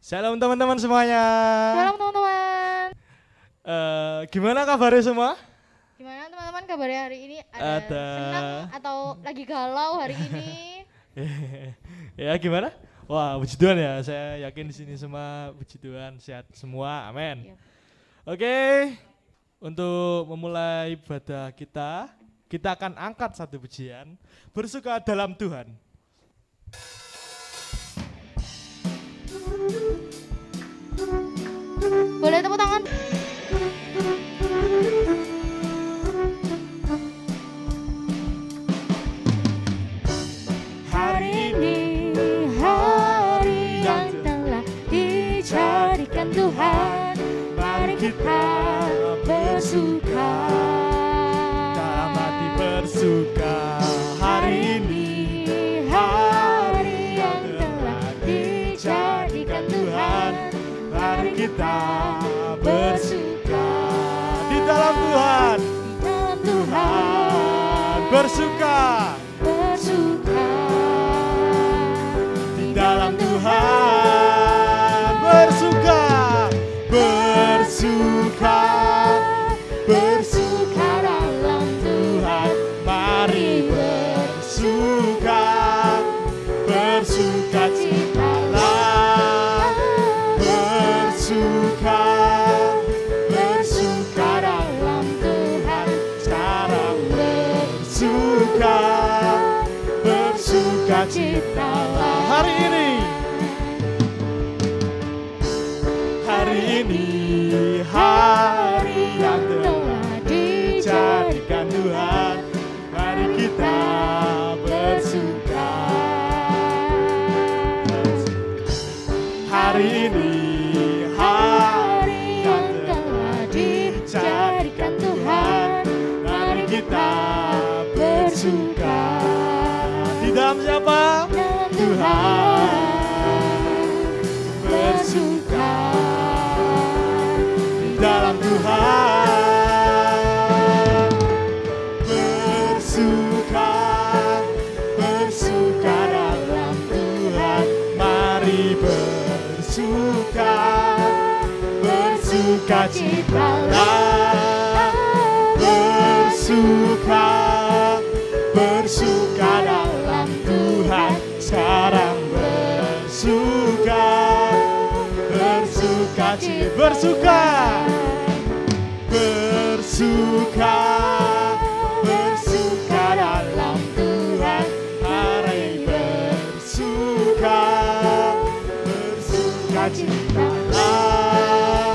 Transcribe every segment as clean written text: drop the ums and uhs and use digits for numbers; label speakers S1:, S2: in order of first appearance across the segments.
S1: Shalom teman-teman semuanya.
S2: Shalom teman-teman.
S1: Gimana kabarnya semua?
S2: Gimana teman-teman kabarnya hari ini?
S1: Ada.
S2: Senang atau lagi galau hari ini?
S1: Ya gimana? Wah, puji Tuhan ya. Saya yakin di sini semua puji Tuhan sehat semua. Amin.
S2: Yep.
S1: Oke. Untuk memulai ibadah kita akan angkat satu pujian, bersuka dalam Tuhan.
S2: Boleh tepuk tangan? Hari ini hari yang telah dijadikan Tuhan, mari kita bersuka.
S1: Dalam hati bersuka. Hari ini hari yang telah dijadikan Tuhan, mari kita bersuka di dalam Tuhan. Bersuka di dalam Tuhan. Bersuka dalam Tuhan. Mari bersuka citalah. Bersuka dalam Tuhan. Sekarang bersuka citalah. Hari ini hari yang telah dijadikan Tuhan, mari kita bersuka. Hari ini hari yang telah dijadikan Tuhan, mari kita bersuka. Di dalam siapa? Tuhan. Bersuka di dalam Tuhan. Bersuka dalam Tuhan. Mari bersuka citalah. Bersuka dalam Tuhan. Sekarang bersuka dalam Tuhan. Mari bersuka citalah.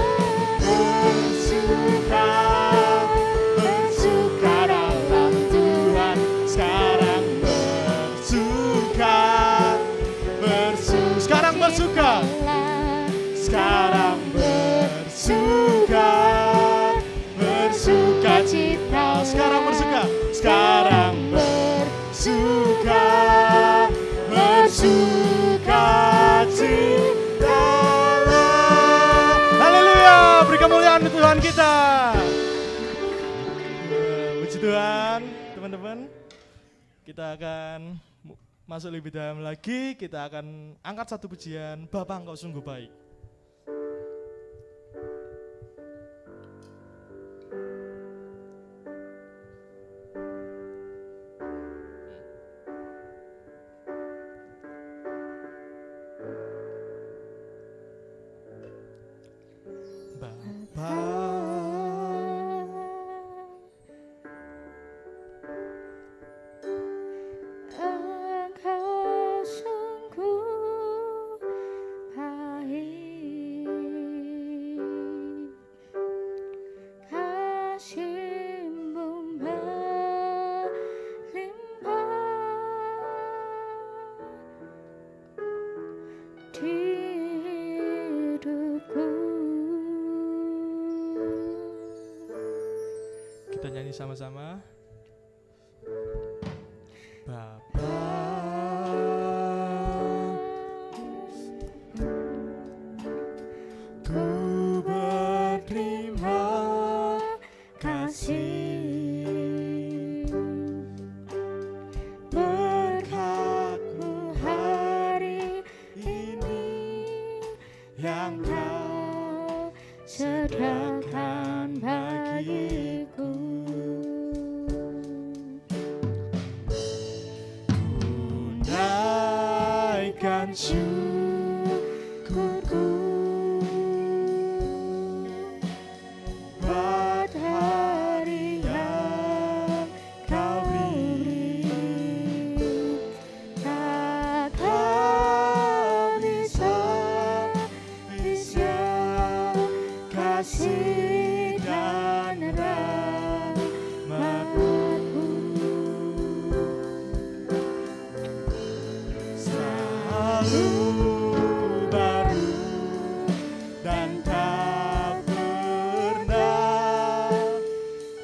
S1: Bersuka dalam Tuhan. Sekarang sekarang bersuka cita. Sekarang bersuka cita. Haleluya, beri kemuliaan Tuhan kita. Puji Tuhan, teman-teman. Kita akan masuk lebih dalam lagi. Kita akan angkat satu pujian, Bapa Engkau sungguh baik.
S2: Engkau sungguh baik, kasih-Mu melimpah di hidupku.
S1: Kita nyanyi sama-sama. Bapa, ku berterima kasih berkat-Mu hari ini
S2: syukurku buat hari yang kau beri. Takkan bisa kasih dan rahmat-Mu selalu baru dan tak pernah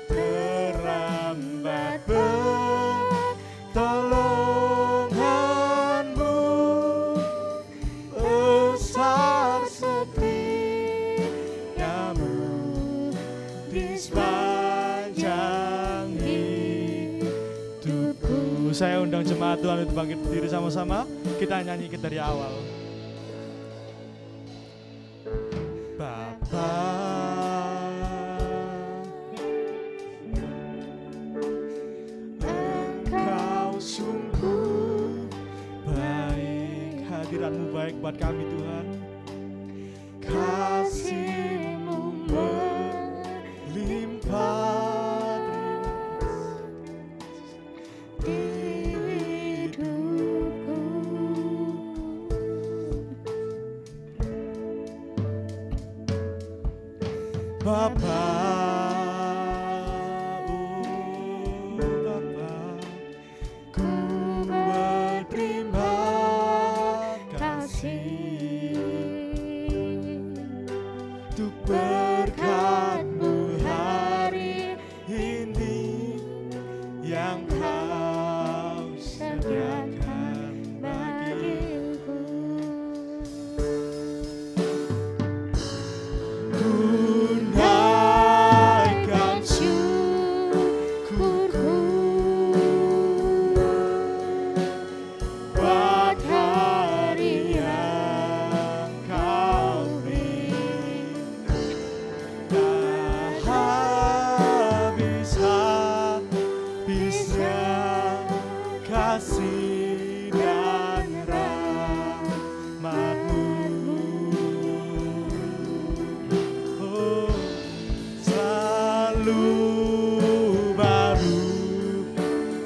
S2: terlambat. Pertolongan-Mu besar setiamu di sepanjang hidupku.
S1: Saya undang jemaat Tuhan untuk bangkit berdiri sama-sama. Kita nyanyi dari awal. Bapa, Engkau sungguh baik. Hadirat-Mu baik buat kami Tuhan. Kasih-Mu melimpah
S2: di hidupku.
S1: Bapa, oh Bapa, ku berterima kasih untuk berkat-Mu hari ini yang Kau sediakan bagiku. Ku naikkan syukurku buat hari yang Kau beri. Tak habis-habisnya kasih dan rahmat-Mu. Oh, selalu baru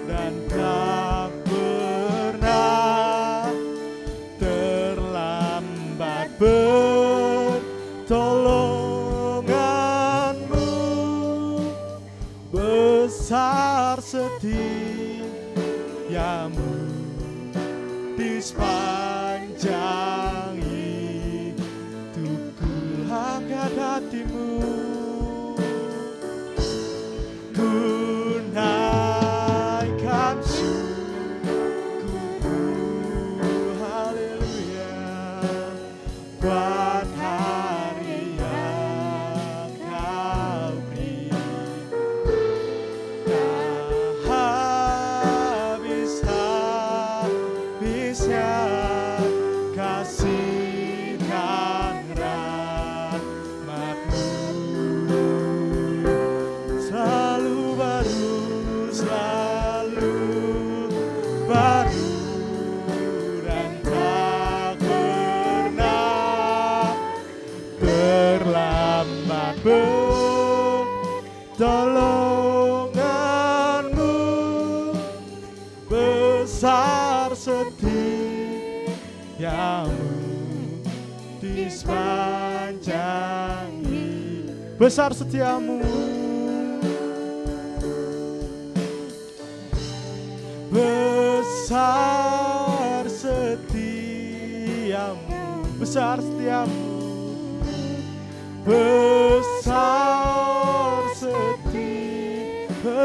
S1: dan tak pernah terlambat. Pertolongan-Mu besar setiamu di sepanjang hidupku. Angkat hati-mu, ku naikkan syukurku, haleluya, buat hari yang Kau beri. Tak habis-habisnya kasih dan rahmat-Mu selalu baru dan tak pernah terlambat. Pertolongan-Mu besar setiamu di sepanjang hidup. Besar setiamu, besar setiamu, besar setiamu,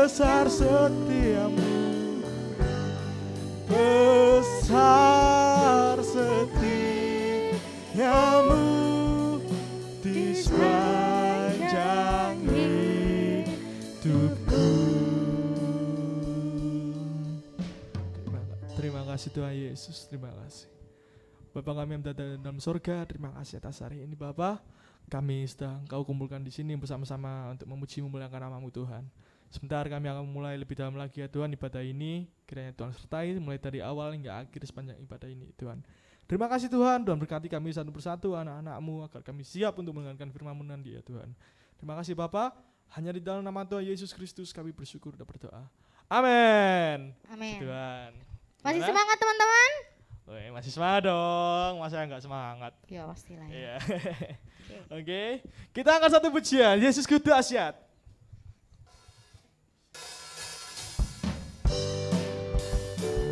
S1: besar setiamu, besar setiamu di sepanjang hidupku. Terima kasih Tuhan Yesus, terima kasih. Bapa kami yang berada dalam surga, terima kasih atas hari ini Bapa. Kami sedang Kau kumpulkan di sini bersama-sama untuk memuji memuliakan nama-Mu Tuhan. Sebentar kami akan mulai lebih dalam lagi ya Tuhan ibadah ini. Kiranya Tuhan sertai mulai dari awal hingga akhir sepanjang ibadah ini Tuhan. Terima kasih Tuhan, Tuhan berkati kami satu persatu anak-anak-Mu agar kami siap untuk mendengarkan firman-Mu nanti ya Tuhan. Terima kasih Bapa, hanya di dalam nama Tuhan Yesus Kristus kami bersyukur dan berdoa. Amin.
S2: Amin.
S1: Tuhan.
S2: Masih
S1: Gimana?
S2: semangat teman-teman?
S1: Woi, masih semangat dong, masa enggak semangat?
S2: Ya pastilah.
S1: Iya. Oke, kita angkat satu pujian, Yesusku dahsyat.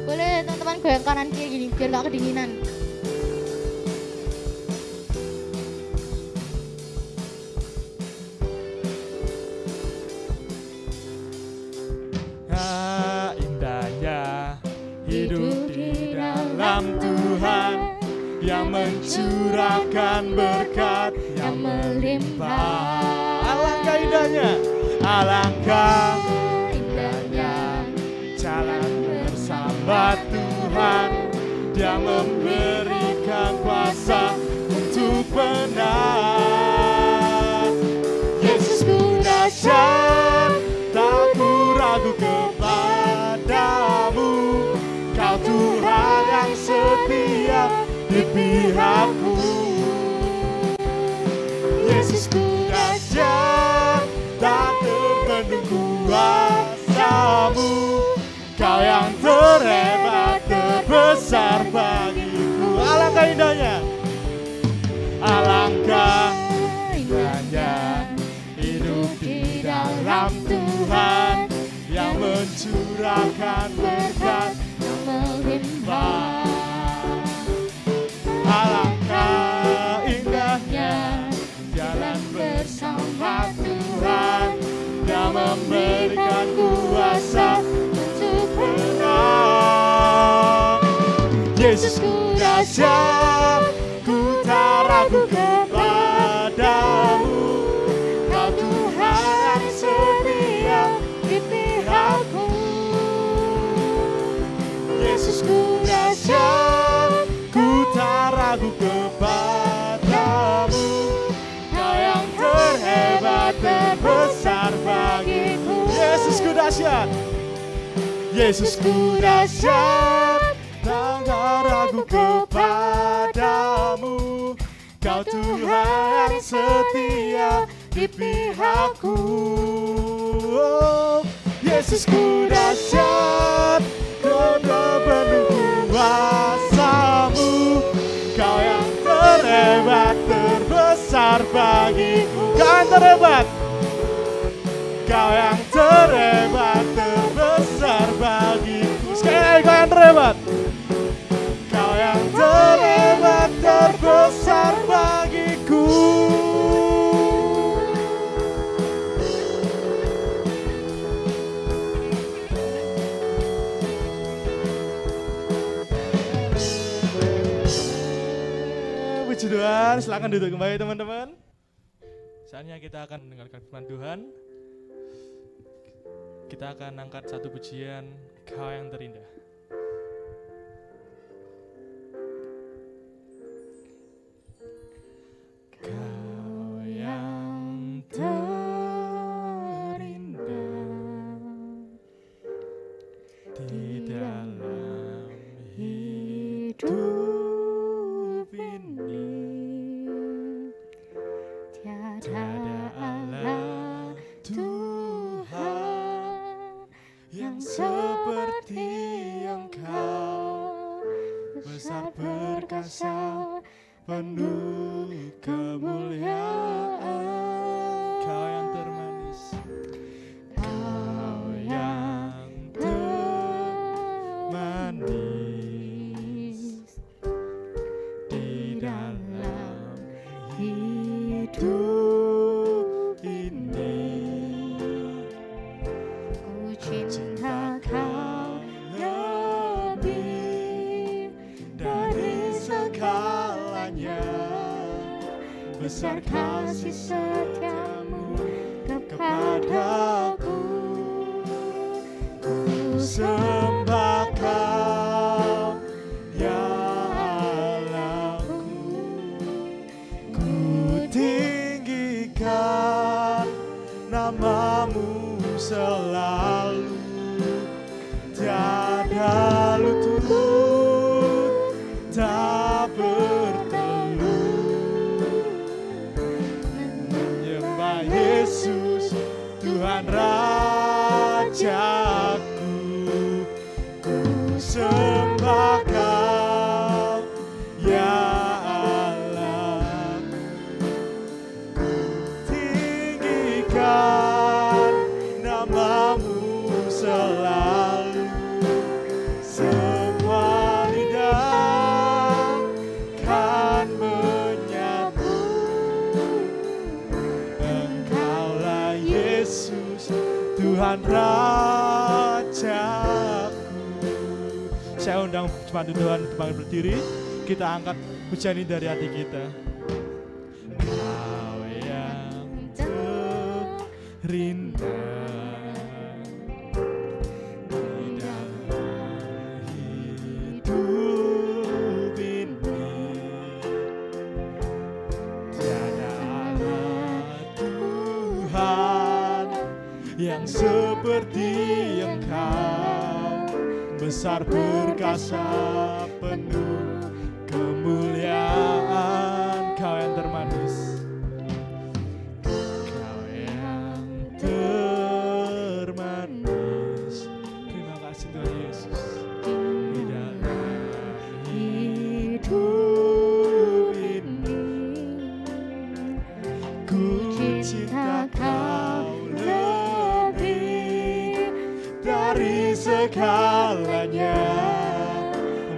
S2: Boleh teman-teman goyang kanan kiri gini biar gak kedinginan.
S1: Indahnya hidup di dalam Tuhan yang mencurahkan berkat yang melimpah. Alangkah indahnya, alangkah indahnya jalan bersama Tuhan. Dia memberikan kuasa untuk benar. Yesusku dahsyat, tak ku ragu kepadamu. Kau Tuhan yang setia di pihakku. Yesusku dahsyat, tak terbendung kuasamu. Kau yang terhebat, terbesar bagiku. Alangkah indahnya, alangkah indahnya hidup di dalam Tuhan yang mencurahkan berkat yang melimpah. Alangkah indahnya jalan bersama Tuhan yang memberikan kuasa untuk menang. Yesusku dahsyat, ku tak ragu kepadamu. Kau Tuhan setia di pihakku. Yesusku dahsyat, ku tak ragu kepadamu. Kau yang terhebat, terbesar bagiku. Yesusku dahsyat, Yesusku dahsyat, tak ragu kepadamu. Kau Tuhan yang setia di pihakku. Oh, Yesusku dahsyat, kau terpenuh kuasamu. Kau yang terhebat, terbesar bagiku. Kau yang terhebat, kau yang terhebat, terbesar bagiku. Sekali lagi, kau yang terhebat. Kau yang terhebat, terbesar bagiku. Puji Tuhan, silakan duduk kembali teman-teman. Saatnya kita akan mendengarkan firman Tuhan. Kita akan angkat satu pujian, Kau yang terindah. Kau yang terindah di dalam hidup ini, tiada Allah Tuhan yang seperti Engkau, besar perkasa, penuh kemuliaan. Kau yang termanis, Kau yang termanis di dalam hidup ini.
S2: Ku cinta Kau lebih
S1: Dari segalanya, besar kasih setiamu kepadaku. Ku sembah Kau, ya Allahku. Ku tinggikan namamu selalu. Tiada lutut tak sembah Kau, ya Allah. Ku tinggikan nama-Mu selalu. Semua lidah kan menyebut Engkaulah Yesus, Tuhan Rajaku. Saya undang jemaat Tuhan untuk berdiri. Kita angkat pujian ini dari hati kita. Kau yang terindah di dalam hidup ini, tiada Allah Tuhan yang seperti Engkau, besar perkasa penuh kemuliaan. Kau yang termanis, Kau yang termanis. Terima kasih Tuhan Yesus. Di dalam hidup ini ku cinta Kau lebih dari segalanya.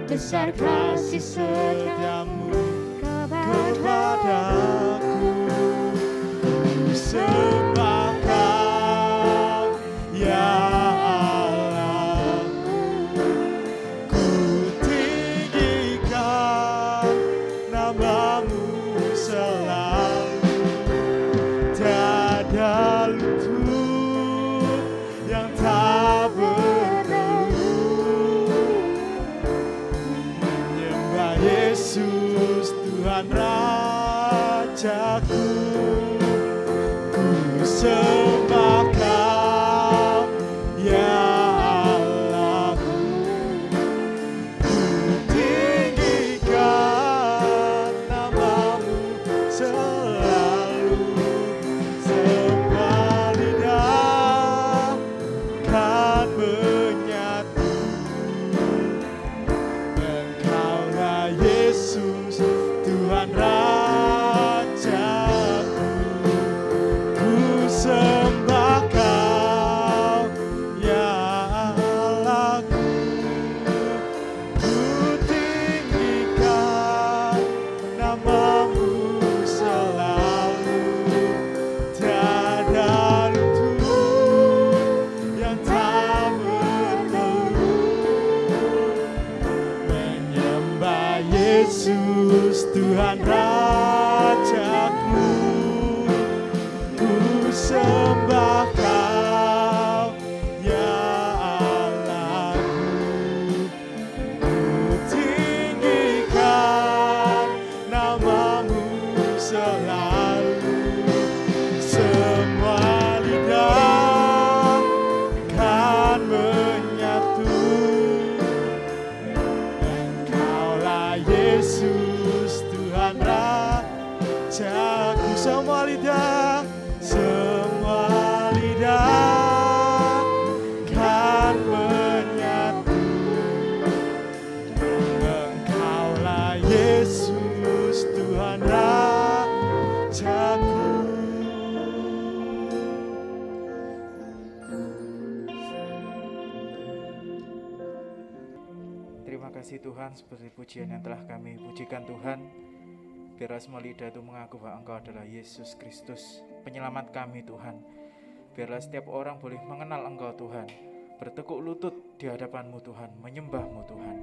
S1: Besar kasih setiamu kepadaku. Ku sembah Kau, ya Allahku. Ku tinggikan nama-Mu selalu. Tiada lutut yang tak Yesus, Tuhan Rajaku. Ku sembah Kau, ya Allahku. Ku tinggikan nama-Mu selalu. Semua lidah kan menyatu Engkaulah Yesus, Tuhan Rajaku. Ku sembah Kau, ya Allahku. Ku tinggikan nama-Mu selalu. Tiada lutut yang tak bertelut menyembah Yesus, Tuhan Rajaku. Ku sembah Kau, ya Allahku. Ku tinggikan nama-Mu selalu. Semua lidah kan menyatu Engkaulah Yesus, Tuhan Rajaku. Semua lidah kan menyatu Engkaulah Yesus, Tuhan Rajaku.
S3: Terima kasih Tuhan, seperti pujian yang telah kami pujikan Tuhan. Biarlah semua lidah itu mengaku bahwa Engkau adalah Yesus Kristus, penyelamat kami Tuhan. Biarlah setiap orang boleh mengenal Engkau Tuhan, bertekuk lutut di hadapan-Mu Tuhan, menyembah-Mu Tuhan.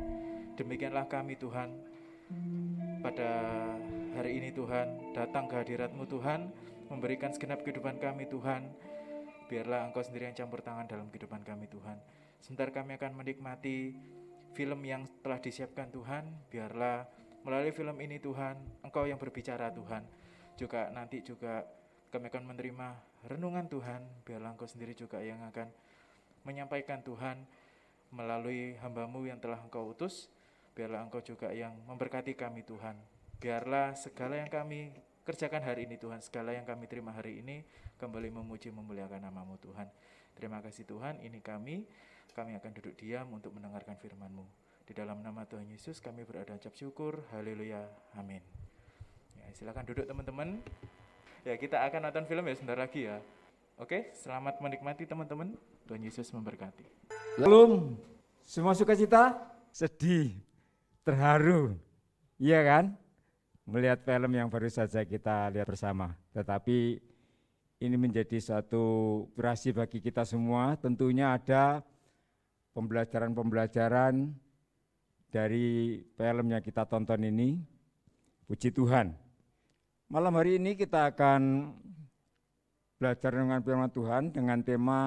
S3: Demikianlah kami Tuhan, pada hari ini Tuhan, datang ke hadirat-Mu Tuhan, memberikan segenap kehidupan kami Tuhan. Biarlah Engkau sendiri yang campur tangan dalam kehidupan kami Tuhan. Sebentar kami akan menikmati film yang telah disiapkan Tuhan. Biarlah melalui film ini Tuhan, Engkau yang berbicara Tuhan. Juga nanti juga kami akan menerima renungan Tuhan. Biarlah Engkau sendiri juga yang akan menyampaikan Tuhan melalui hamba-Mu yang telah Engkau utus. Biarlah Engkau juga yang memberkati kami Tuhan. Biarlah segala yang kami kerjakan hari ini Tuhan, segala yang kami terima hari ini kembali memuji memuliakan nama-Mu Tuhan. Terima kasih Tuhan, ini kami kami akan duduk diam untuk mendengarkan firman-Mu. Di dalam nama Tuhan Yesus kami berada ucap syukur. Haleluya. Amin. Ya, silakan duduk teman-teman. Ya, kita akan nonton film ya sebentar lagi ya. Oke, selamat menikmati teman-teman. Tuhan Yesus memberkati.
S4: Belum semua sukacita, sedih, terharu, iya kan? Melihat film yang baru saja kita lihat bersama. Tetapi ini menjadi suatu inspirasi bagi kita semua. Tentunya ada pembelajaran-pembelajaran dari film yang kita tonton ini. Puji Tuhan. Malam hari ini kita akan belajar dengan firman Tuhan dengan tema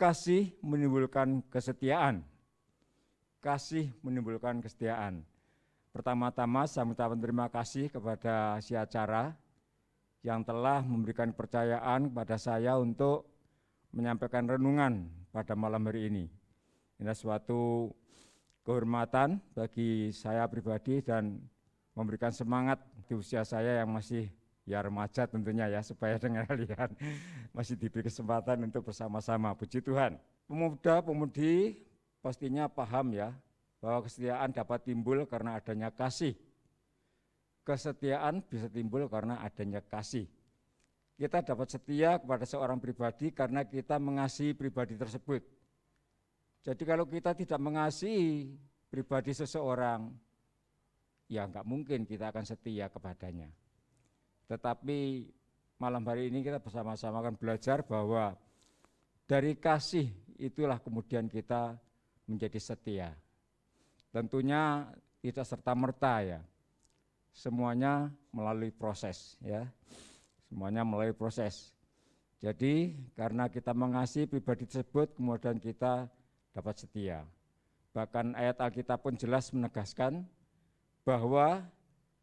S4: kasih menimbulkan kesetiaan. Kasih menimbulkan kesetiaan. Pertama-tama saya mengucapkan terima kasih kepada si acara yang telah memberikan kepercayaan kepada saya untuk menyampaikan renungan pada malam hari ini. Ini suatu kehormatan bagi saya pribadi dan memberikan semangat di usia saya yang masih ya remaja tentunya ya, supaya dengan kalian masih diberi kesempatan untuk bersama-sama. Puji Tuhan. Pemuda-pemudi pastinya paham ya, bahwa kesetiaan dapat timbul karena adanya kasih. Kesetiaan bisa timbul karena adanya kasih. Kita dapat setia kepada seorang pribadi karena kita mengasihi pribadi tersebut. Jadi kalau kita tidak mengasihi pribadi seseorang, ya enggak mungkin kita akan setia kepadanya. Tetapi malam hari ini kita bersama-sama akan belajar bahwa dari kasih itulah kemudian kita menjadi setia. Tentunya tidak serta-merta ya, semuanya melalui proses ya, semuanya melalui proses. Jadi karena kita mengasihi pribadi tersebut kemudian kita dapat setia. Bahkan ayat Alkitab pun jelas menegaskan bahwa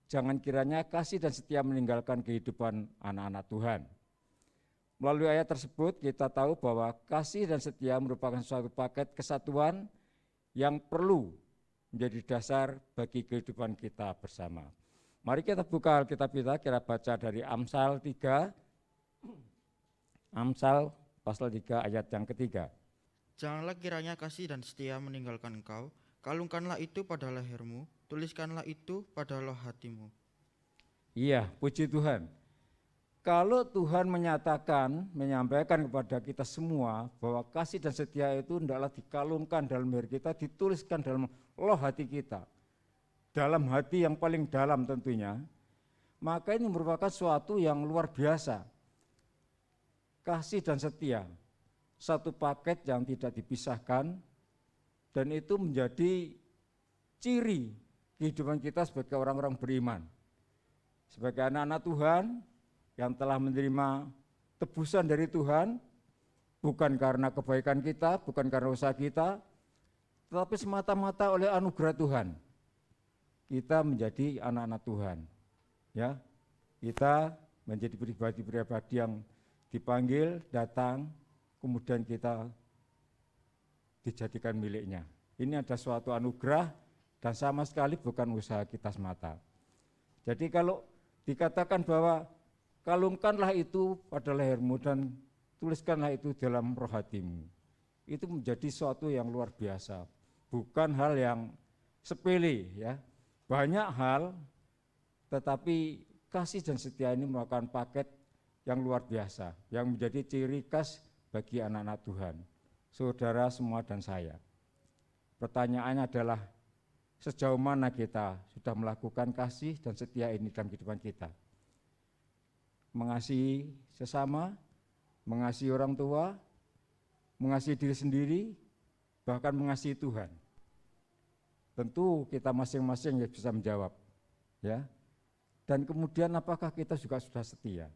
S4: jangan kiranya kasih dan setia meninggalkan kehidupan anak-anak Tuhan. Melalui ayat tersebut kita tahu bahwa kasih dan setia merupakan suatu paket kesatuan yang perlu menjadi dasar bagi kehidupan kita bersama. Mari kita buka Alkitab kita baca dari Amsal 3, Amsal pasal 3 ayat yang ketiga.
S5: Janganlah kiranya kasih dan setia meninggalkan engkau, kalungkanlah itu pada lehermu, tuliskanlah itu pada loh hatimu.
S4: Iya, puji Tuhan. Kalau Tuhan menyampaikan kepada kita semua bahwa kasih dan setia itu hendaklah dikalungkan dalam leher kita, dituliskan dalam loh hati kita, dalam hati yang paling dalam tentunya, maka ini merupakan suatu yang luar biasa. Kasih dan setia, satu paket yang tidak dipisahkan, dan itu menjadi ciri kehidupan kita sebagai orang-orang beriman. Sebagai anak-anak Tuhan yang telah menerima tebusan dari Tuhan, bukan karena kebaikan kita, bukan karena usaha kita, tetapi semata-mata oleh anugerah Tuhan. Kita menjadi anak-anak Tuhan. Ya, kita menjadi pribadi-pribadi yang dipanggil, datang, kemudian kita dijadikan miliknya. Ini ada suatu anugerah dan sama sekali bukan usaha kita semata. Jadi kalau dikatakan bahwa kalungkanlah itu pada lehermu dan tuliskanlah itu dalam roh hatimu, itu menjadi suatu yang luar biasa, bukan hal yang sepele ya. Banyak hal, tetapi kasih dan setia ini merupakan paket yang luar biasa, yang menjadi ciri khas bagi anak-anak Tuhan, saudara semua dan saya. Pertanyaannya adalah sejauh mana kita sudah melakukan kasih dan setia ini dalam kehidupan kita. Mengasihi sesama, mengasihi orang tua, mengasihi diri sendiri, bahkan mengasihi Tuhan. Tentu kita masing-masing yang bisa menjawab, ya. Dan kemudian apakah kita juga sudah setia?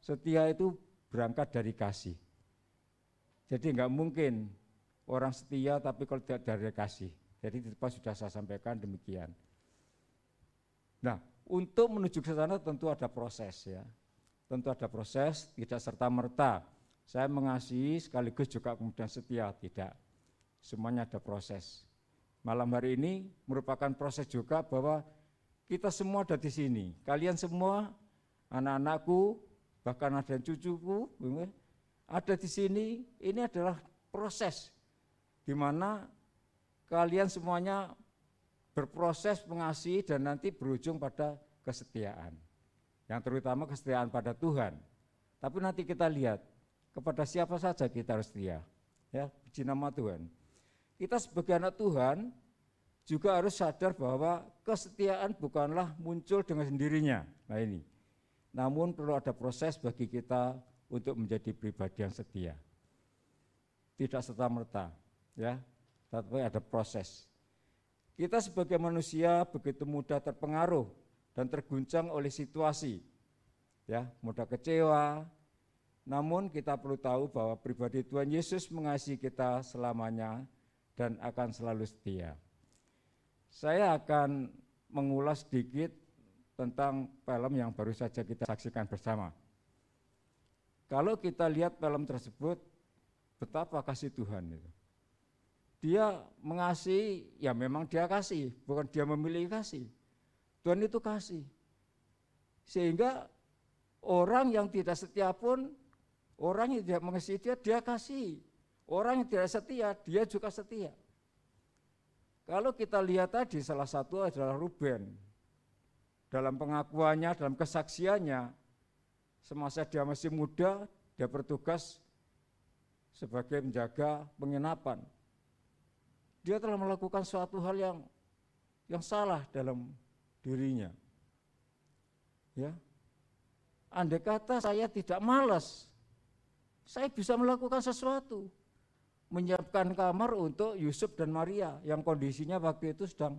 S4: Setia itu berangkat dari kasih. Jadi enggak mungkin orang setia tapi kalau tidak dari kasih. Jadi di depan sudah saya sampaikan demikian. Nah, untuk menuju ke sana tentu ada proses ya. Tentu ada proses, tidak serta-merta saya mengasihi sekaligus juga kemudian setia, tidak. Semuanya ada proses. Malam hari ini merupakan proses juga bahwa kita semua ada di sini. Kalian semua, anak-anakku, bahkan ada cucuku, ada di sini. Ini adalah proses di mana kalian semuanya berproses mengasihi dan nanti berujung pada kesetiaan. Yang terutama kesetiaan pada Tuhan. Tapi nanti kita lihat kepada siapa saja kita harus setia. Ya, puji nama Tuhan. Kita sebagai anak Tuhan juga harus sadar bahwa kesetiaan bukanlah muncul dengan sendirinya. Nah ini. Namun perlu ada proses bagi kita untuk menjadi pribadi yang setia. Tidak serta-merta, ya, tapi ada proses. Kita sebagai manusia begitu mudah terpengaruh dan terguncang oleh situasi, ya, mudah kecewa. Namun kita perlu tahu bahwa pribadi Tuhan Yesus mengasihi kita selamanya dan akan selalu setia. Saya akan mengulas sedikit tentang film yang baru saja kita saksikan bersama. Kalau kita lihat film tersebut, betapa kasih Tuhan itu. Dia mengasihi, ya memang dia kasih, bukan dia memilih kasih. Tuhan itu kasih. Sehingga orang yang tidak setia pun, orang yang tidak mengasihi dia kasih. Orang yang tidak setia, dia juga setia. Kalau kita lihat tadi, salah satu adalah Ruben. Dalam pengakuannya, dalam kesaksiannya, semasa dia masih muda, dia bertugas sebagai menjaga penginapan. Dia telah melakukan suatu hal yang salah dalam dirinya. Ya. Andai kata saya tidak malas, saya bisa melakukan sesuatu. Menyiapkan kamar untuk Yusuf dan Maria yang kondisinya waktu itu sedang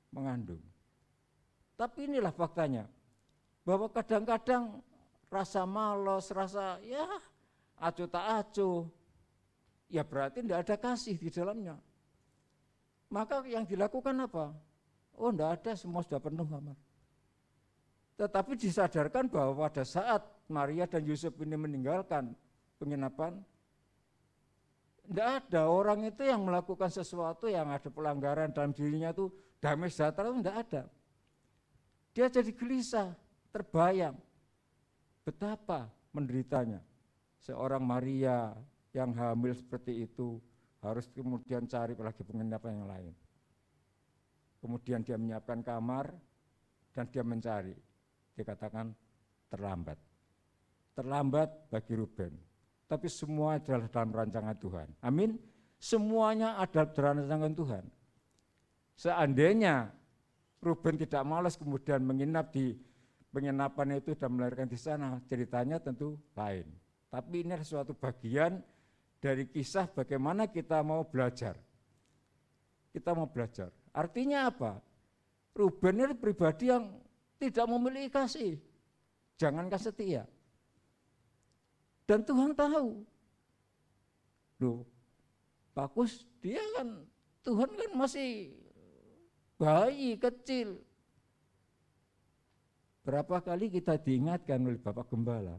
S4: mengandung. Tapi inilah faktanya, bahwa kadang-kadang rasa malas, rasa ya acuh tak acuh, ya berarti tidak ada kasih di dalamnya. Maka yang dilakukan apa? Oh tidak ada, semua sudah penuh kamar. Tetapi disadarkan bahwa pada saat Maria dan Yusuf ini meninggalkan penginapan, tidak ada orang itu yang melakukan sesuatu yang ada pelanggaran dalam dirinya itu damai sejahtera itu tidak ada. Dia jadi gelisah, terbayang betapa menderitanya seorang Maria yang hamil seperti itu harus kemudian cari lagi penginapan yang lain. Kemudian dia menyiapkan kamar dan dia mencari. Dikatakan terlambat. Terlambat bagi Ruben. Tapi semua adalah dalam rancangan Tuhan. Amin. Semuanya ada dalam rancangan Tuhan. Seandainya Ruben tidak malas kemudian menginap di penginapan itu dan melahirkan di sana, ceritanya tentu lain. Tapi ini adalah suatu bagian dari kisah bagaimana kita mau belajar. Kita mau belajar. Artinya apa? Ruben ini pribadi yang tidak memiliki kasih. Jangankan setia. Dan Tuhan tahu. Loh, bagus, dia kan, Tuhan kan masih bayi kecil. Berapa kali kita diingatkan oleh Bapak Gembala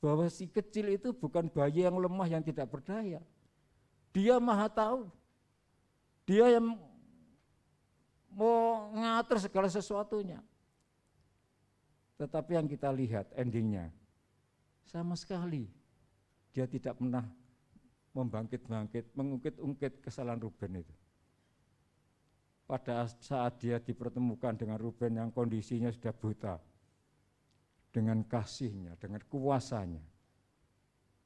S4: bahwa si kecil itu bukan bayi yang lemah yang tidak berdaya. Dia maha tahu. Dia yang mau ngatur segala sesuatunya. Tetapi yang kita lihat endingnya, sama sekali dia tidak pernah membangkit-bangkit, mengungkit-ungkit kesalahan Ruben itu. Pada saat dia dipertemukan dengan Ruben yang kondisinya sudah buta, dengan kasihnya, dengan kuasanya,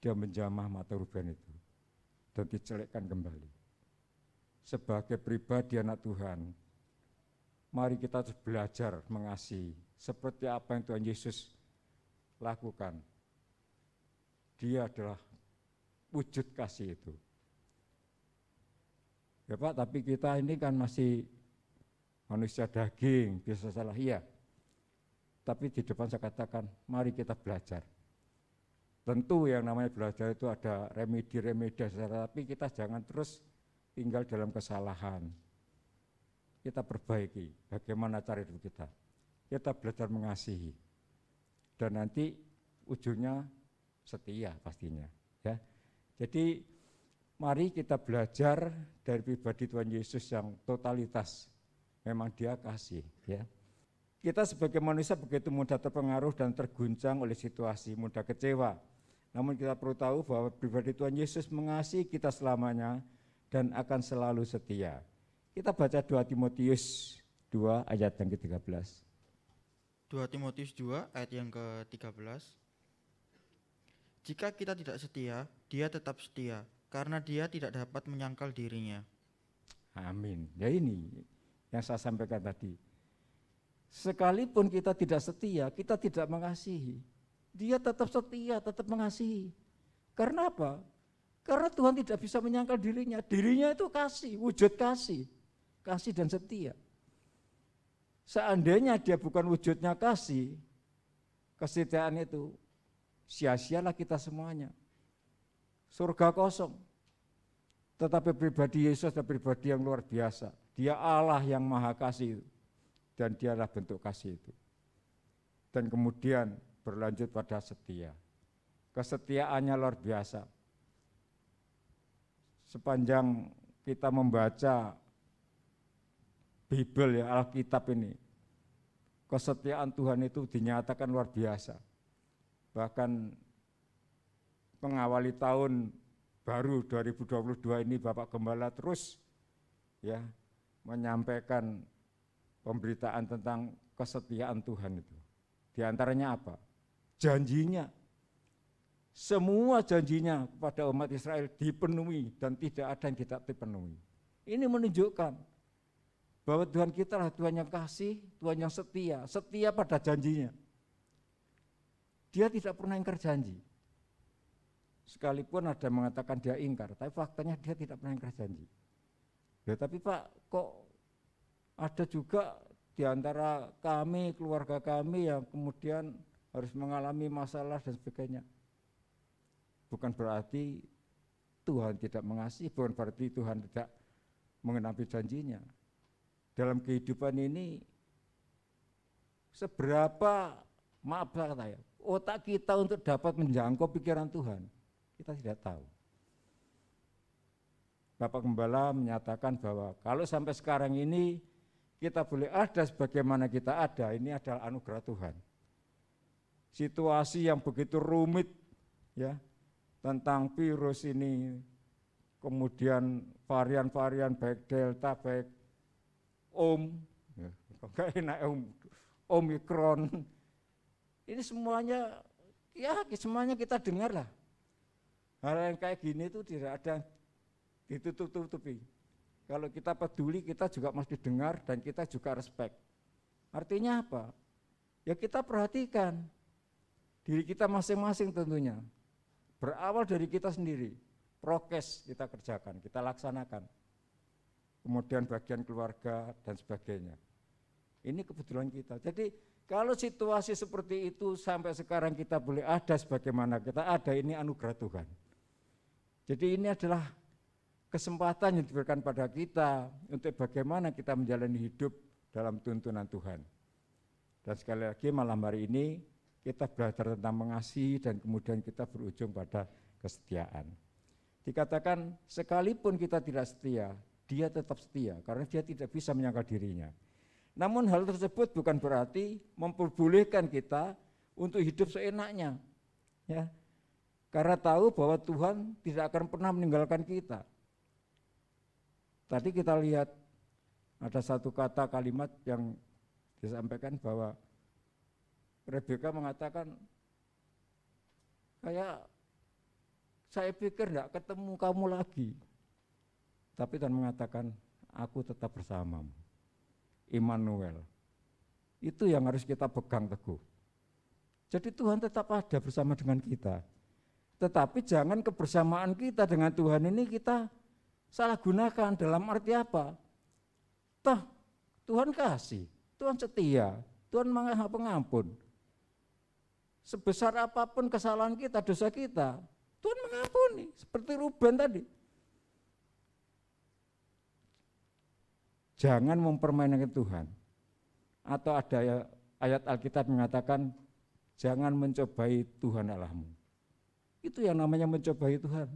S4: dia menjamah mata Ruben itu dan dicelekkan kembali. Sebagai pribadi anak Tuhan, mari kita terus belajar mengasihi seperti apa yang Tuhan Yesus lakukan. Dia adalah wujud kasih itu. Ya Pak, tapi kita ini kan masih manusia daging, bisa salah, iya. Tapi di depan saya katakan, mari kita belajar. Tentu yang namanya belajar itu ada remedi-remedi, tapi kita jangan terus tinggal dalam kesalahan. Kita perbaiki bagaimana cara hidup kita. Kita belajar mengasihi. Dan nanti ujungnya setia pastinya. Ya. Jadi mari kita belajar dari pribadi Tuhan Yesus yang totalitas. Memang dia kasih. Ya. Kita sebagai manusia begitu mudah terpengaruh dan terguncang oleh situasi, mudah kecewa. Namun kita perlu tahu bahwa pribadi Tuhan Yesus mengasihi kita selamanya dan akan selalu setia. Kita baca 2 Timotius 2 ayat yang ke-13.
S5: 2 Timotius 2 ayat yang ke-13. Jika kita tidak setia, dia tetap setia, karena dia tidak dapat menyangkal dirinya.
S4: Amin. Ya ini yang saya sampaikan tadi. Sekalipun kita tidak setia, kita tidak mengasihi, dia tetap setia, tetap mengasihi. Karena apa? Karena Tuhan tidak bisa menyangkal dirinya. Dirinya itu kasih, wujud kasih. Kasih dan setia. Seandainya dia bukan wujudnya kasih, kesetiaan itu, sia-sialah kita semuanya. Surga kosong. Tetapi pribadi Yesus adalah pribadi yang luar biasa. Dia Allah yang maha kasih, dan dialah bentuk kasih itu. Dan kemudian berlanjut pada setia. Kesetiaannya luar biasa. Sepanjang kita membaca Bible ya, Alkitab ini, kesetiaan Tuhan itu dinyatakan luar biasa. Bahkan mengawali tahun baru 2022 ini Bapak Gembala terus ya menyampaikan pemberitaan tentang kesetiaan Tuhan itu. Di antaranya apa? Janjinya. Semua janjinya kepada umat Israel dipenuhi dan tidak ada yang tidak dipenuhi. Ini menunjukkan bahwa Tuhan kita adalah Tuhan yang kasih, Tuhan yang setia, setia pada janjinya. Dia tidak pernah ingkar janji. Sekalipun ada yang mengatakan dia ingkar, tapi faktanya dia tidak pernah ingkar janji. Ya, tapi Pak, kok ada juga di antara kami, keluarga kami yang kemudian harus mengalami masalah dan sebagainya. Bukan berarti Tuhan tidak mengasihi, bukan berarti Tuhan tidak mengenapi janjinya. Dalam kehidupan ini, seberapa, maaf saya, otak kita untuk dapat menjangkau pikiran Tuhan, kita tidak tahu. Bapak Gembala menyatakan bahwa kalau sampai sekarang ini kita boleh ada sebagaimana kita ada, ini adalah anugerah Tuhan. Situasi yang begitu rumit ya tentang virus ini, kemudian varian-varian baik Delta, baik Omikron, ini semuanya ya semuanya kita dengar lah. Hal yang kayak gini itu tidak ada ditutup-tutupi. Kalau kita peduli, kita juga mesti dengar dan kita juga respect. Artinya apa? Ya kita perhatikan diri kita masing-masing tentunya. Berawal dari kita sendiri, prokes kita kerjakan, kita laksanakan. Kemudian bagian keluarga dan sebagainya. Ini kebetulan kita. Jadi kalau situasi seperti itu sampai sekarang kita boleh ada sebagaimana kita ada, ini anugerah Tuhan. Jadi ini adalah kesempatan yang diberikan pada kita untuk bagaimana kita menjalani hidup dalam tuntunan Tuhan. Dan sekali lagi malam hari ini kita belajar tentang mengasihi dan kemudian kita berujung pada kesetiaan. Dikatakan sekalipun kita tidak setia, dia tetap setia karena dia tidak bisa menyangkal dirinya. Namun hal tersebut bukan berarti memperbolehkan kita untuk hidup seenaknya. Ya. Karena tahu bahwa Tuhan tidak akan pernah meninggalkan kita. Tadi kita lihat ada satu kata kalimat yang disampaikan bahwa Rebeka mengatakan, saya pikir tidak ketemu kamu lagi. Tapi Tuhan mengatakan, aku tetap bersamamu. Immanuel. Itu yang harus kita pegang teguh. Jadi Tuhan tetap ada bersama dengan kita. Tetapi jangan kebersamaan kita dengan Tuhan ini kita salah gunakan. Dalam arti apa? Toh Tuhan kasih, Tuhan setia, Tuhan maha pengampun. Sebesar apapun kesalahan kita, dosa kita, Tuhan mengampuni. Seperti Ruben tadi. Jangan mempermainkan Tuhan. Atau ada ayat Alkitab mengatakan, jangan mencobai Tuhan Allahmu. Itu yang namanya mencobai Tuhan.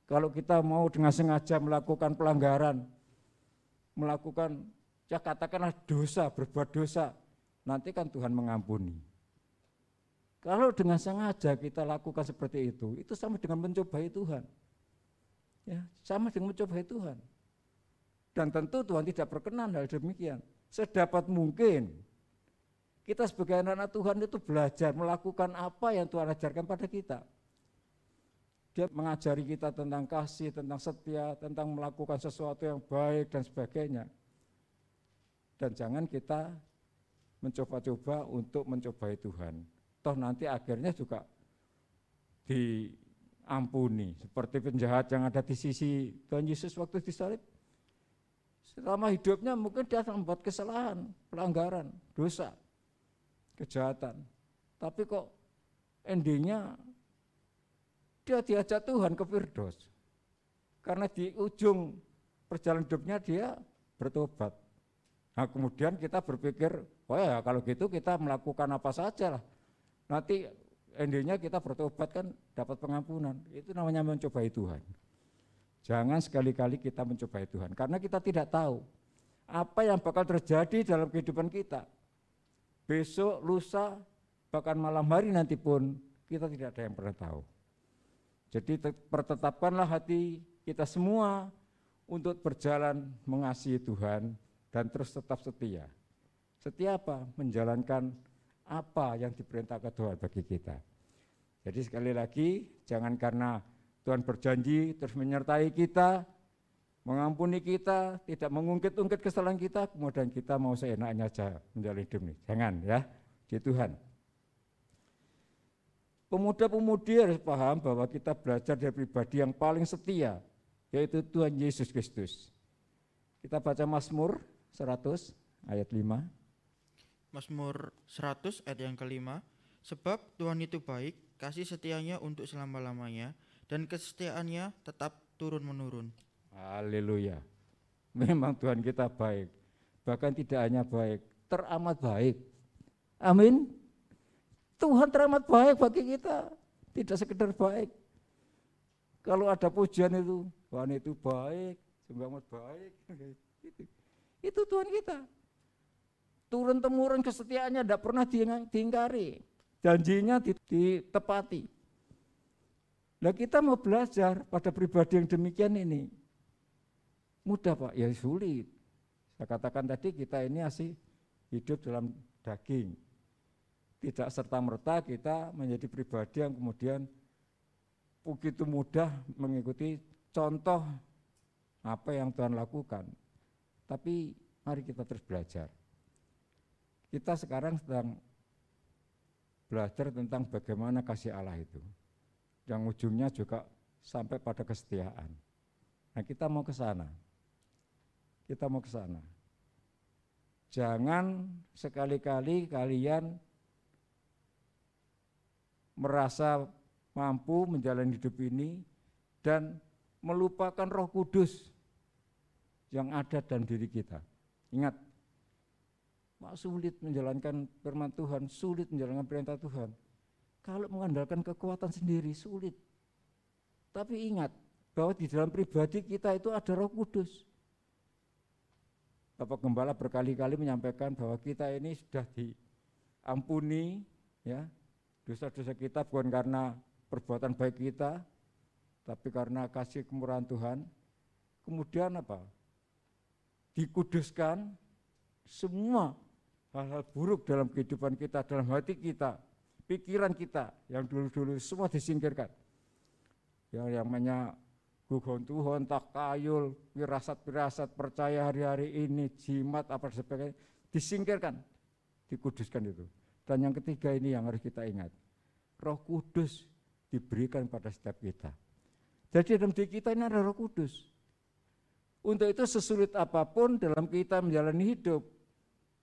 S4: Kalau kita mau dengan sengaja melakukan pelanggaran, melakukan, ya katakanlah dosa, berbuat dosa, nanti kan Tuhan mengampuni. Kalau dengan sengaja kita lakukan seperti itu sama dengan mencobai Tuhan. Ya, sama dengan mencobai Tuhan. Dan tentu Tuhan tidak berkenan hal demikian. Sedapat mungkin kita sebagai anak-anak Tuhan itu belajar melakukan apa yang Tuhan ajarkan pada kita. Dia mengajari kita tentang kasih, tentang setia, tentang melakukan sesuatu yang baik dan sebagainya. Dan jangan kita mencoba-coba untuk mencobai Tuhan. Toh nanti akhirnya juga diampuni. Seperti penjahat yang ada di sisi Tuhan Yesus waktu disalib. Selama hidupnya mungkin dia membuat kesalahan, pelanggaran, dosa, kejahatan. Tapi kok endingnya dia diajak Tuhan ke Firdaus. Karena di ujung perjalanan hidupnya dia bertobat. Nah kemudian kita berpikir, wah ya kalau gitu kita melakukan apa saja lah. Nanti endingnya kita bertobat kan dapat pengampunan. Itu namanya mencobai Tuhan. Jangan sekali-kali kita mencobai Tuhan. Karena kita tidak tahu apa yang bakal terjadi dalam kehidupan kita. Besok, lusa, bahkan malam hari nanti pun kita tidak ada yang pernah tahu. Jadi pertetapkanlah hati kita semua untuk berjalan mengasihi Tuhan dan terus tetap setia. Setia apa? Menjalankan apa yang diperintahkan Tuhan bagi kita. Jadi sekali lagi, jangan karena Tuhan berjanji terus menyertai kita, mengampuni kita, tidak mengungkit-ungkit kesalahan kita, kemudian kita mau seenaknya saja menjalani hidup ini. Jangan ya, di Tuhan. Pemuda-pemudi harus paham bahwa kita belajar dari pribadi yang paling setia, yaitu Tuhan Yesus Kristus. Kita baca Mazmur 100 ayat 5.
S5: Mazmur 100 ayat yang kelima. Sebab Tuhan itu baik, kasih setianya untuk selama-lamanya, dan kesetiaannya tetap turun-menurun.
S4: Haleluya. Memang Tuhan kita baik, bahkan tidak hanya baik, teramat baik. Amin. Tuhan teramat baik bagi kita, tidak sekedar baik. Kalau ada pujian itu, Tuhan itu baik, sungguh amat baik. Itu Tuhan kita. Turun-temurun kesetiaannya tidak pernah diingkari, janjinya ditepati. Nah kita mau belajar pada pribadi yang demikian ini. Mudah Pak? Ya sulit. Saya katakan tadi kita ini masih hidup dalam daging. Tidak serta-merta kita menjadi pribadi yang kemudian begitu mudah mengikuti contoh apa yang Tuhan lakukan. Tapi mari kita terus belajar. Kita sekarang sedang belajar tentang bagaimana kasih Allah itu. Yang ujungnya juga sampai pada kesetiaan. Nah kita mau ke sana. Kita mau ke sana. Jangan sekali-kali kalian merasa mampu menjalani hidup ini dan melupakan Roh Kudus yang ada dalam diri kita. Ingat, sulit menjalankan firman Tuhan, sulit menjalankan perintah Tuhan. Kalau mengandalkan kekuatan sendiri sulit. Tapi ingat bahwa di dalam pribadi kita itu ada Roh Kudus. Bapak Gembala berkali-kali menyampaikan bahwa kita ini sudah diampuni, ya, dosa-dosa kita bukan karena perbuatan baik kita, tapi karena kasih kemurahan Tuhan. Kemudian apa? Dikuduskan semua hal-hal buruk dalam kehidupan kita, dalam hati kita, pikiran kita yang dulu-dulu semua disingkirkan. Yang namanya gugon-tuhon, takayul, firasat-firasat, percaya hari-hari ini, jimat, apa sebagainya, disingkirkan, dikuduskan itu. Dan yang ketiga ini yang harus kita ingat, Roh Kudus diberikan pada setiap kita. Jadi dalam diri kita ini ada Roh Kudus. Untuk itu sesulit apapun dalam kita menjalani hidup,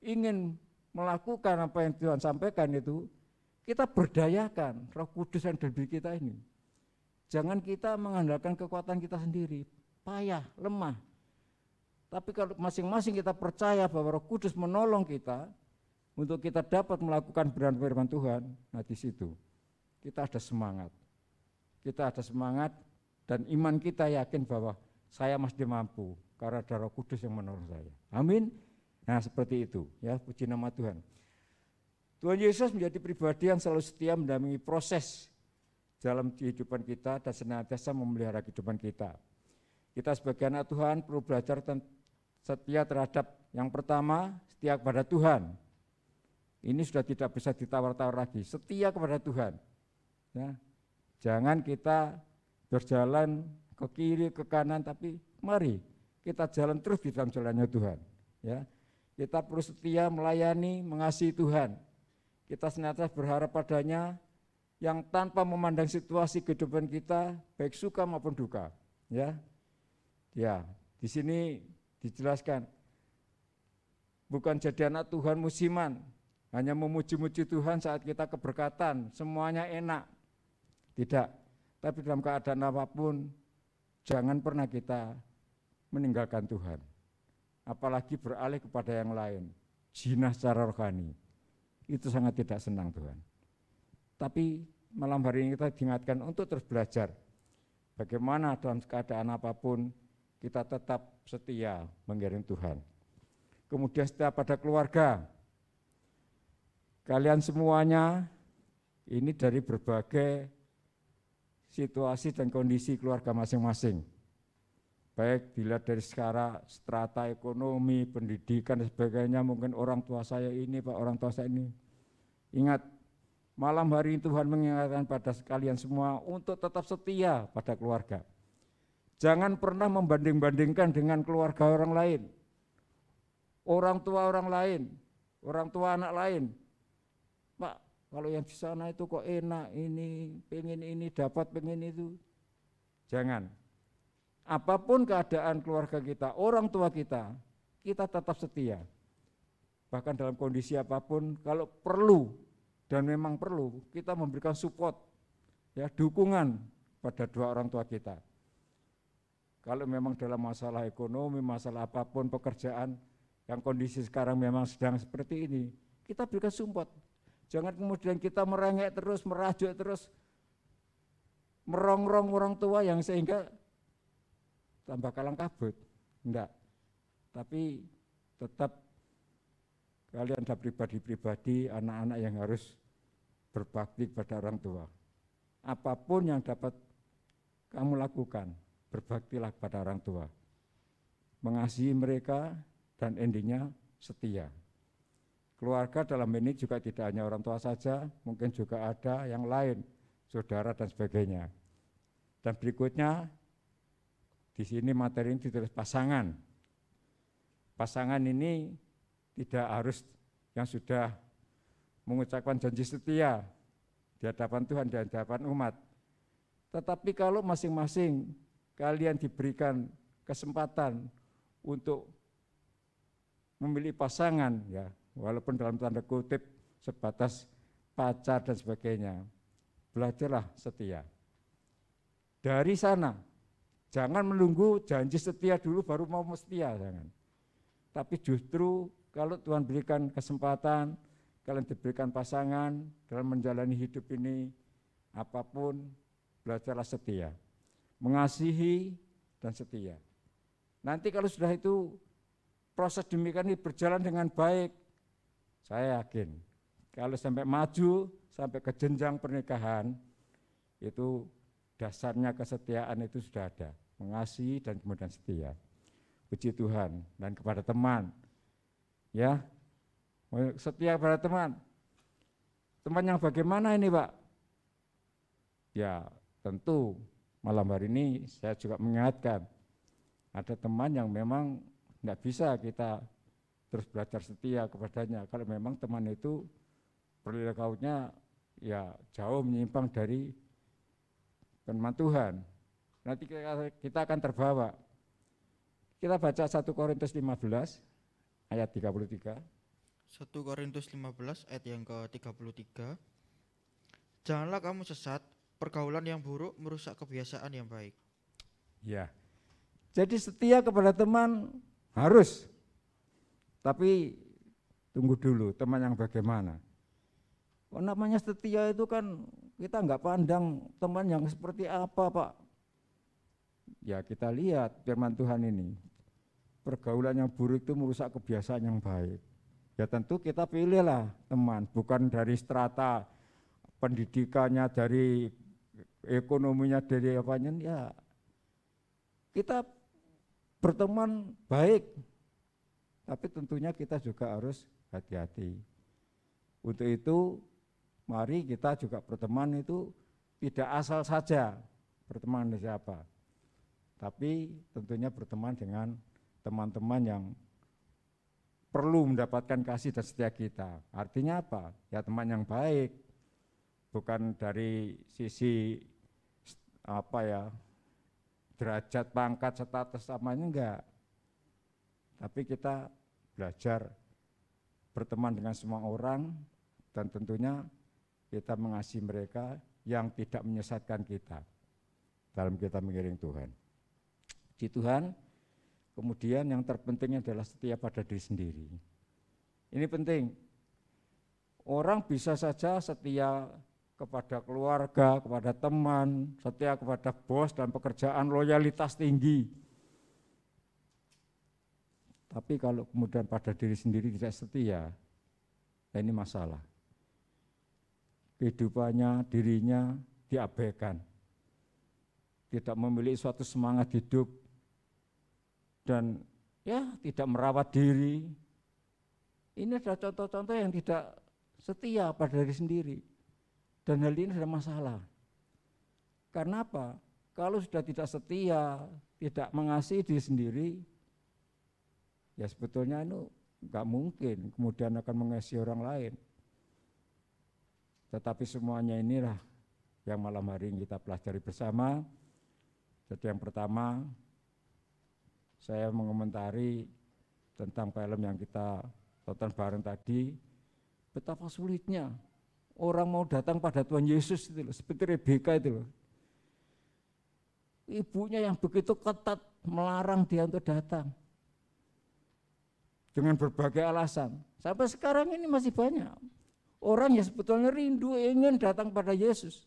S4: ingin melakukan apa yang Tuhan sampaikan itu, kita berdayakan Roh Kudus yang ada di diri kita ini. Jangan kita mengandalkan kekuatan kita sendiri, payah, lemah. Tapi kalau masing-masing kita percaya bahwa Roh Kudus menolong kita, untuk kita dapat melakukan firman Tuhan, nah di situ kita ada semangat. Kita ada semangat dan iman kita yakin bahwa saya masih mampu karena ada Roh Kudus yang menolong saya. Amin. Nah seperti itu ya, puji nama Tuhan. Tuhan Yesus menjadi pribadi yang selalu setia mendampingi proses dalam kehidupan kita dan senantiasa memelihara kehidupan kita. Kita sebagai anak Tuhan perlu belajar setia terhadap yang pertama, setia kepada Tuhan. Ini sudah tidak bisa ditawar-tawar lagi, setia kepada Tuhan. Ya. Jangan kita berjalan ke kiri, ke kanan, tapi mari kita jalan terus di dalam jalannya Tuhan. Ya. Kita perlu setia melayani, mengasihi Tuhan. Kita senantiasa berharap padanya yang tanpa memandang situasi kehidupan kita, baik suka maupun duka. Ya, di sini dijelaskan, bukan jadi anak Tuhan musiman, hanya memuji-muji Tuhan saat kita keberkatan, semuanya enak. Tidak, tapi dalam keadaan apapun, jangan pernah kita meninggalkan Tuhan. Apalagi beralih kepada yang lain, jinah secara rohani. Itu sangat tidak senang Tuhan. Tapi malam hari ini kita diingatkan untuk terus belajar bagaimana dalam keadaan apapun kita tetap setia mengiring Tuhan. Kemudian setia pada keluarga. Kalian semuanya ini dari berbagai situasi dan kondisi keluarga masing-masing. Baik dilihat dari skala strata ekonomi, pendidikan dan sebagainya, mungkin orang tua saya ini, Pak, orang tua saya ini. Ingat, malam hari ini Tuhan mengingatkan pada kalian semua untuk tetap setia pada keluarga. Jangan pernah membanding-bandingkan dengan keluarga orang lain. Orang tua orang lain, orang tua anak lain. Pak, kalau yang di sana itu kok enak, ini, pengen ini, dapat pengen itu. Jangan. Apapun keadaan keluarga kita, orang tua kita tetap setia. Bahkan dalam kondisi apapun, kalau perlu dan memang perlu, kita memberikan support, ya, dukungan pada dua orang tua kita. Kalau memang dalam masalah ekonomi, masalah apapun, pekerjaan, yang kondisi sekarang memang sedang seperti ini, kita berikan support. Jangan kemudian kita merengek terus, merajuk terus, merongrong orang tua yang sehingga tambah kalang kabut. Enggak. Tapi tetap kalian ada pribadi-pribadi, anak-anak yang harus berbakti kepada orang tua. Apapun yang dapat kamu lakukan, berbaktilah kepada orang tua. Mengasihi mereka dan endingnya setia. Keluarga dalam ini juga tidak hanya orang tua saja, mungkin juga ada yang lain, saudara dan sebagainya. Dan berikutnya, di sini materi ini ditulis pasangan. Pasangan ini tidak harus yang sudah mengucapkan janji setia di hadapan Tuhan, di hadapan umat. Tetapi kalau masing-masing kalian diberikan kesempatan untuk memilih pasangan, ya, walaupun dalam tanda kutip sebatas pacar dan sebagainya, belajarlah setia. Dari sana, jangan menunggu janji setia dulu baru mau setia, jangan. Tapi justru kalau Tuhan berikan kesempatan, kalian diberikan pasangan dalam menjalani hidup ini, apapun, belajarlah setia. Mengasihi dan setia. Nanti kalau sudah itu, proses demikian ini berjalan dengan baik, saya yakin, kalau sampai maju, sampai ke jenjang pernikahan, itu dasarnya kesetiaan itu sudah ada. Mengasihi dan kemudian setia. Puji Tuhan. Dan kepada teman, ya, setia kepada teman. Teman yang bagaimana ini, Pak? Ya, tentu malam hari ini saya juga mengingatkan, ada teman yang memang tidak bisa kita terus belajar setia kepadanya. Kalau memang teman itu perilakunya ya jauh menyimpang dari firman Tuhan. Nanti kita akan terbawa. Kita baca 1 Korintus 15 ayat 33.
S5: 1 Korintus 15 ayat yang ke-33. Janganlah kamu sesat, pergaulan yang buruk merusak kebiasaan yang baik.
S4: Ya. Jadi setia kepada teman harus. Tapi tunggu dulu, teman yang bagaimana? Oh, namanya setia itu kan kita enggak pandang teman yang seperti apa, Pak. Ya kita lihat firman Tuhan ini, pergaulan yang buruk itu merusak kebiasaan yang baik. Ya tentu kita pilihlah teman, bukan dari strata pendidikannya, dari ekonominya, dari apanya, ya kita berteman baik, tapi tentunya kita juga harus hati-hati. Untuk itu mari kita juga berteman itu tidak asal saja berteman dengan siapa, tapi tentunya berteman dengan teman-teman yang perlu mendapatkan kasih dan setia kita. Artinya apa? Ya teman yang baik, bukan dari sisi apa ya, derajat, pangkat, status namanya enggak. Tapi kita belajar berteman dengan semua orang dan tentunya kita mengasihi mereka yang tidak menyesatkan kita dalam kita mengiring Tuhan. Puji Tuhan. Kemudian yang terpenting adalah setia pada diri sendiri. Ini penting. Orang bisa saja setia kepada keluarga, kepada teman, setia kepada bos dan pekerjaan, loyalitas tinggi. Tapi kalau kemudian pada diri sendiri tidak setia, ya ini masalah. Kehidupannya, dirinya diabaikan. Tidak memiliki suatu semangat hidup, dan ya tidak merawat diri. Ini adalah contoh-contoh yang tidak setia pada diri sendiri. Dan hal ini adalah masalah. Karena apa? Kalau sudah tidak setia, tidak mengasihi diri sendiri, ya sebetulnya itu enggak mungkin kemudian akan mengasihi orang lain. Tetapi semuanya inilah yang malam hari ini kita pelajari bersama. Jadi yang pertama, saya mengomentari tentang film yang kita tonton bareng tadi, betapa sulitnya orang mau datang pada Tuhan Yesus itu loh, seperti Rebeka itu loh. Ibunya yang begitu ketat melarang dia untuk datang dengan berbagai alasan. Sampai sekarang ini masih banyak orang yang sebetulnya rindu ingin datang pada Yesus,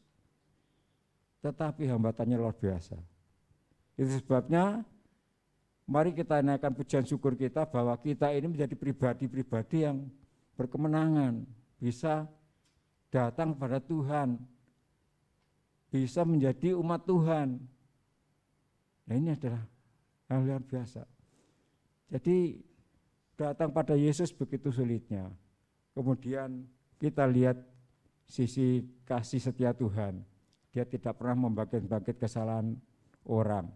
S4: tetapi hambatannya luar biasa. Itu sebabnya mari kita naikkan pujian syukur kita bahwa kita ini menjadi pribadi-pribadi yang berkemenangan, bisa datang kepada Tuhan, bisa menjadi umat Tuhan. Nah ini adalah hal luar biasa. Jadi datang pada Yesus begitu sulitnya. Kemudian kita lihat sisi kasih setia Tuhan. Dia tidak pernah membangkit-bangkit kesalahan orang,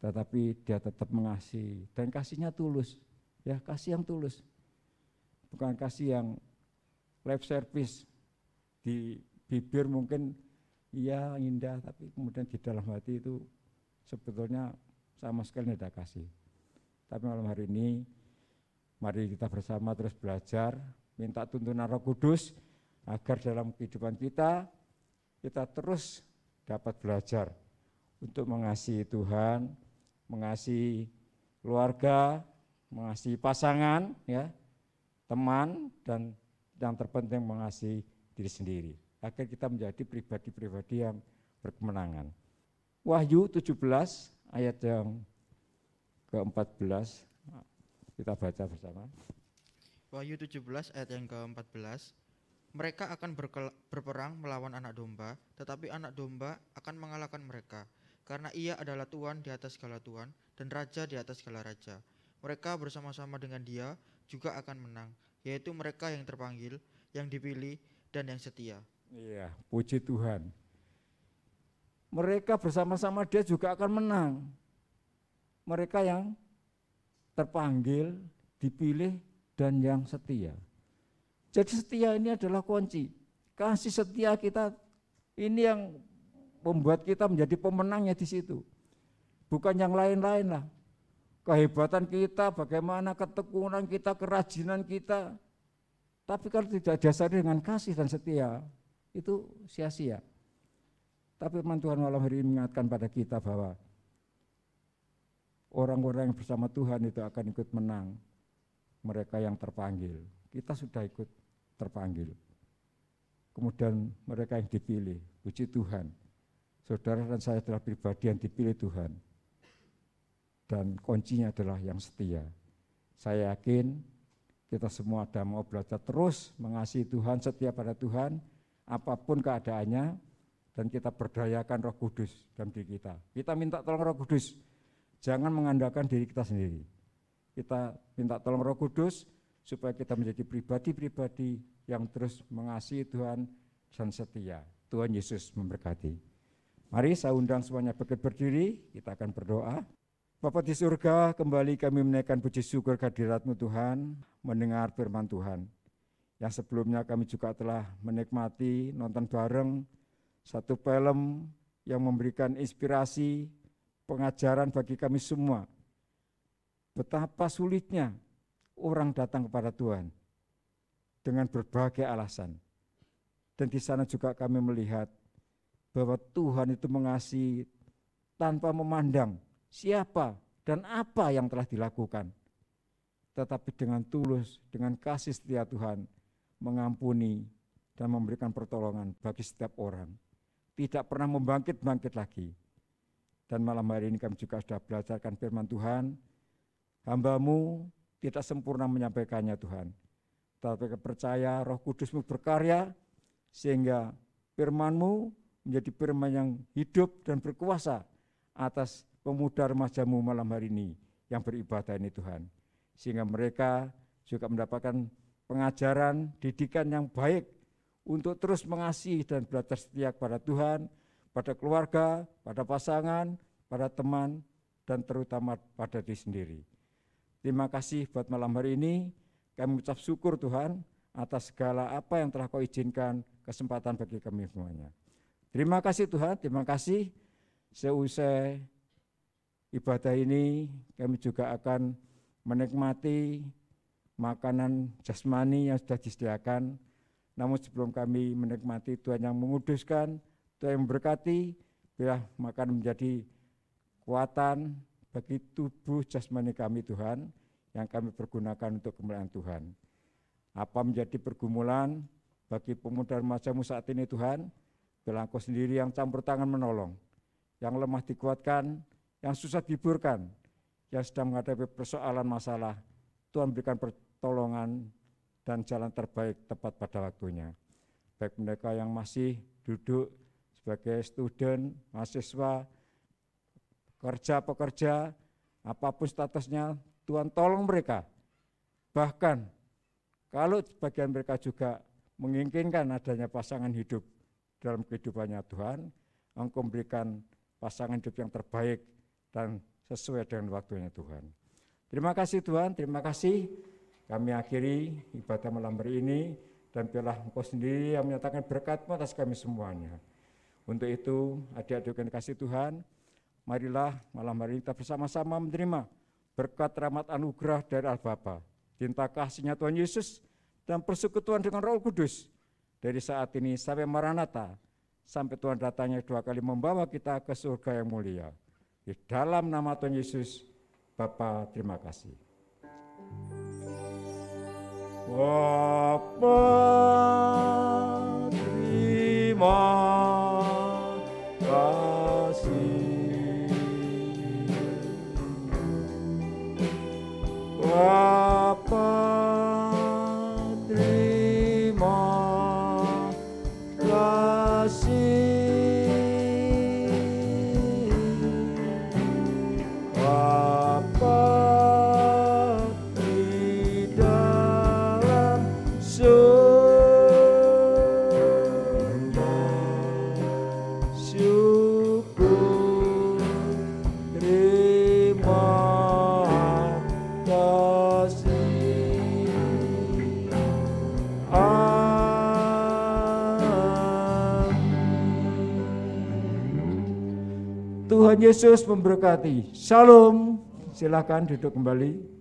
S4: tetapi dia tetap mengasihi, dan kasihnya tulus, ya kasih yang tulus, bukan kasih yang lip service, di bibir mungkin iya indah, tapi kemudian di dalam hati itu sebetulnya sama sekali tidak ada kasih. Tapi malam hari ini mari kita bersama terus belajar, minta tuntunan Roh Kudus agar dalam kehidupan kita terus dapat belajar untuk mengasihi Tuhan, mengasihi keluarga, mengasihi pasangan, ya, teman, dan yang terpenting mengasihi diri sendiri, agar kita menjadi pribadi-pribadi yang berkemenangan. Wahyu 17 ayat yang ke-14 kita baca bersama.
S5: Wahyu 17 ayat yang ke-14. Mereka akan berperang melawan anak domba, tetapi anak domba akan mengalahkan mereka, karena ia adalah Tuhan di atas segala Tuhan dan Raja di atas segala Raja. Mereka bersama-sama dengan dia juga akan menang, yaitu mereka yang terpanggil, yang dipilih, dan yang setia.
S4: Iya, puji Tuhan. Mereka bersama-sama dia juga akan menang. Mereka yang terpanggil, dipilih, dan yang setia. Jadi setia ini adalah kunci. Kasih setia kita ini yang membuat kita menjadi pemenangnya di situ. Bukan yang lain-lain lah. Kehebatan kita, bagaimana ketekunan kita, kerajinan kita. Tapi kalau tidak dasarnya dengan kasih dan setia, itu sia-sia. Tapi firman Tuhan malam hari ini mengingatkan pada kita bahwa orang-orang yang bersama Tuhan itu akan ikut menang. Mereka yang terpanggil. Kita sudah ikut terpanggil. Kemudian mereka yang dipilih, puji Tuhan. Saudara dan saya adalah pribadi yang dipilih Tuhan. Dan kuncinya adalah yang setia. Saya yakin kita semua ada mau belajar terus mengasihi Tuhan, setia pada Tuhan, apapun keadaannya, dan kita berdayakan Roh Kudus dalam diri kita. Kita minta tolong Roh Kudus, jangan mengandalkan diri kita sendiri. Kita minta tolong Roh Kudus supaya kita menjadi pribadi-pribadi yang terus mengasihi Tuhan dan setia. Tuhan Yesus memberkati. Mari saya undang semuanya berdiri, kita akan berdoa. Bapa di surga, kembali kami menaikkan puji syukur kehadirat-Mu Tuhan, mendengar firman Tuhan. Yang sebelumnya kami juga telah menikmati, nonton bareng satu film yang memberikan inspirasi, pengajaran bagi kami semua. Betapa sulitnya orang datang kepada Tuhan dengan berbagai alasan. Dan di sana juga kami melihat bahwa Tuhan itu mengasihi tanpa memandang siapa dan apa yang telah dilakukan, tetapi dengan tulus, dengan kasih setia Tuhan, mengampuni dan memberikan pertolongan bagi setiap orang. Tidak pernah membangkit-bangkit lagi. Dan malam hari ini kami juga sudah belajarkan firman Tuhan. Hamba-Mu tidak sempurna menyampaikannya Tuhan, tapi percaya Roh Kudus-Mu berkarya, sehingga firman-Mu menjadi firman yang hidup dan berkuasa atas pemuda remaja-Mu malam hari ini yang beribadah ini Tuhan. Sehingga mereka juga mendapatkan pengajaran, didikan yang baik untuk terus mengasihi dan belajar setia kepada Tuhan, pada keluarga, pada pasangan, pada teman, dan terutama pada diri sendiri. Terima kasih buat malam hari ini, kami mengucap syukur Tuhan atas segala apa yang telah Kau izinkan, kesempatan bagi kami semuanya. Terima kasih Tuhan, terima kasih. Seusai ibadah ini kami juga akan menikmati makanan jasmani yang sudah disediakan. Namun sebelum kami menikmati, Tuhan yang menguduskan, Tuhan yang memberkati, biarlah makan menjadi kekuatan bagi tubuh jasmani kami Tuhan, yang kami pergunakan untuk kemuliaan Tuhan. Apa menjadi pergumulan bagi pemuda remaja-Mu saat ini Tuhan, biarlah Engkau sendiri yang campur tangan menolong, yang lemah dikuatkan, yang susah dihiburkan, yang sedang menghadapi persoalan masalah, Tuhan berikan pertolongan dan jalan terbaik tepat pada waktunya. Baik mereka yang masih duduk sebagai student, mahasiswa, pekerja, apapun statusnya, Tuhan tolong mereka. Bahkan kalau sebagian mereka juga menginginkan adanya pasangan hidup dalam kehidupannya Tuhan, Engkau memberikan pasangan hidup yang terbaik dan sesuai dengan waktunya Tuhan. Terima kasih Tuhan, terima kasih. Kami akhiri ibadah malam hari ini, dan biarlah Engkau sendiri yang menyatakan berkat-Mu atas kami semuanya. Untuk itu, adik-adik yang dikasihi Tuhan, marilah malam hari ini kita bersama-sama menerima berkat rahmat anugerah dari Allah Bapa, cinta kasih-Nya Tuhan Yesus, dan persekutuan dengan Roh Kudus dari saat ini sampai Maranatha, sampai Tuhan datangnya dua kali membawa kita ke surga yang mulia. Di dalam nama Tuhan Yesus, Bapa, terima kasih. Bapa, terima kasih. Bapa, terima kasih. Tuhan Yesus memberkati. Shalom. Silakan duduk kembali.